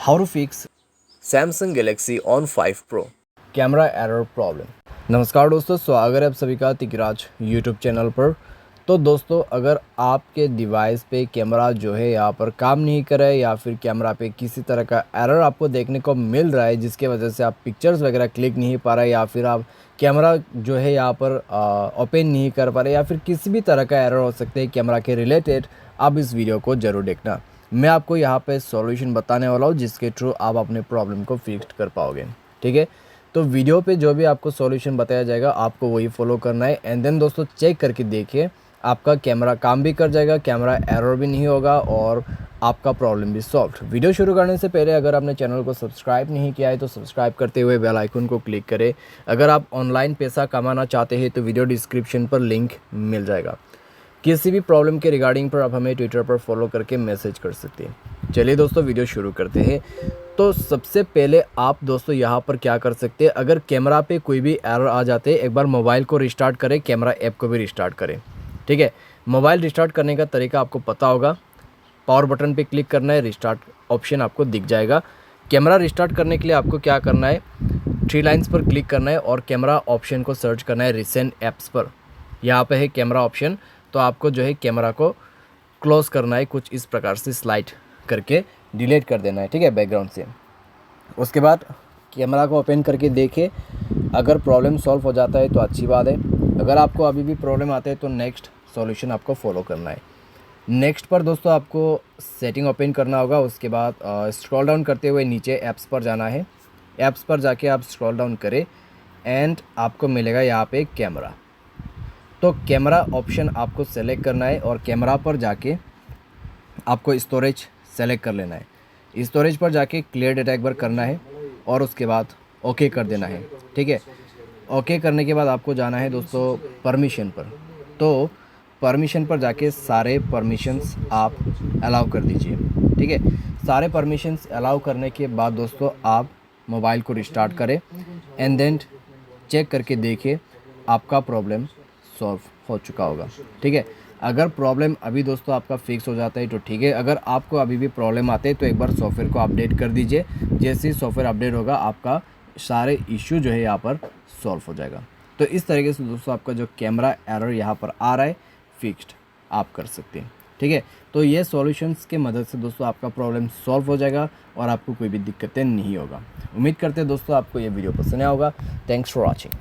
How to fix Samsung Galaxy On5 Pro। Camera error problem. नमस्कार दोस्तों, स्वागत है आप सभी का तिकराज यूट्यूब चैनल पर। तो दोस्तों, अगर आपके डिवाइस पे कैमरा जो है यहाँ पर काम नहीं कर रहा है या फिर कैमरा पे किसी तरह का एरर आपको देखने को मिल रहा है जिसके वजह से आप पिक्चर्स वगैरह क्लिक नहीं पा रहे या फिर आप कैमरा जो है यहाँ पर ओपन नहीं कर पा रहे या फिर किसी भी तरह का एरर हो सकते हैं कैमरा के रिलेटेड, आप इस वीडियो को ज़रूर देखना। मैं आपको यहाँ पे सॉल्यूशन बताने वाला हूँ जिसके थ्रू आप अपने प्रॉब्लम को फिक्स कर पाओगे। ठीक है, तो वीडियो पे जो भी आपको सॉल्यूशन बताया जाएगा आपको वही फॉलो करना है एंड देन दोस्तों चेक करके देखिए, आपका कैमरा काम भी कर जाएगा, कैमरा एरर भी नहीं होगा और आपका प्रॉब्लम भी सॉल्व। वीडियो शुरू करने से पहले अगर आपने चैनल को सब्सक्राइब नहीं किया है तो सब्सक्राइब करते हुए बेल आइकन को क्लिक करें। अगर आप ऑनलाइन पैसा कमाना चाहते हैं तो वीडियो डिस्क्रिप्शन पर लिंक मिल जाएगा। किसी भी प्रॉब्लम के रिगार्डिंग पर आप हमें ट्विटर पर फॉलो करके मैसेज कर सकते हैं। चलिए दोस्तों वीडियो शुरू करते हैं। तो सबसे पहले आप दोस्तों यहाँ पर क्या कर सकते हैं, अगर कैमरा पे कोई भी एरर आ जाते हैं एक बार मोबाइल को रिस्टार्ट करें, कैमरा ऐप को भी रिस्टार्ट करें। ठीक है, मोबाइल रिस्टार्ट करने का तरीका आपको पता होगा। पावर बटन पे क्लिक करना है, रिस्टार्ट ऑप्शन आपको दिख जाएगा। कैमरा रिस्टार्ट करने के लिए आपको क्या करना है, 3 लाइन्स पर क्लिक करना है और कैमरा ऑप्शन को सर्च करना है रिसेंट ऐप्स पर। यहाँ पे है कैमरा ऑप्शन, तो आपको जो है कैमरा को क्लोज़ करना है, कुछ इस प्रकार से स्लाइड करके डिलीट कर देना है। ठीक है, बैकग्राउंड से। उसके बाद कैमरा को ओपन करके देखिए, अगर प्रॉब्लम सॉल्व हो जाता है तो अच्छी बात है। अगर आपको अभी भी प्रॉब्लम आते हैं तो नेक्स्ट सॉल्यूशन आपको फॉलो करना है। नेक्स्ट पर दोस्तों आपको सेटिंग ओपन करना होगा। उसके बाद स्क्रॉल डाउन करते हुए नीचे ऐप्स पर जाना है। ऐप्स पर जाके आप स्क्रॉल डाउन करें एंड आपको मिलेगा यहाँ पे कैमरा। तो कैमरा ऑप्शन आपको सेलेक्ट करना है और कैमरा पर जाके आपको स्टोरेज सेलेक्ट कर लेना है। स्टोरेज पर जाके क्लियर डेटा एक बार करना है और उसके बाद ओके कर देना है। ठीक है, ओके करने के बाद आपको जाना है दोस्तों परमिशन पर। तो परमिशन पर जाके सारे परमिशंस आप अलाउ कर दीजिए। ठीक है, सारे परमिशंस अलाउ करने के बाद दोस्तों आप मोबाइल को रिस्टार्ट करें एंड देन चेक करके देखिए आपका प्रॉब्लम सॉल्व हो चुका होगा। ठीक है, अगर प्रॉब्लम अभी दोस्तों आपका फिक्स हो जाता है तो ठीक है, अगर आपको अभी भी प्रॉब्लम आते हैं तो एक बार सॉफ्टवेयर को अपडेट कर दीजिए। जैसे ही सॉफ्टवेयर अपडेट होगा आपका सारे इश्यू जो है यहाँ पर सॉल्व हो जाएगा। तो इस तरीके से दोस्तों आपका जो कैमरा एरर यहाँ पर आ रहा है फिक्स्ड आप कर सकते हैं। ठीक है, तो ये सॉल्यूशंस के मदद से दोस्तों आपका प्रॉब्लम सॉल्व हो जाएगा और आपको कोई भी दिक्कतें नहीं होगा। उम्मीद करते हैं दोस्तों आपको ये वीडियो पसंद आया होगा। Thanks for watching.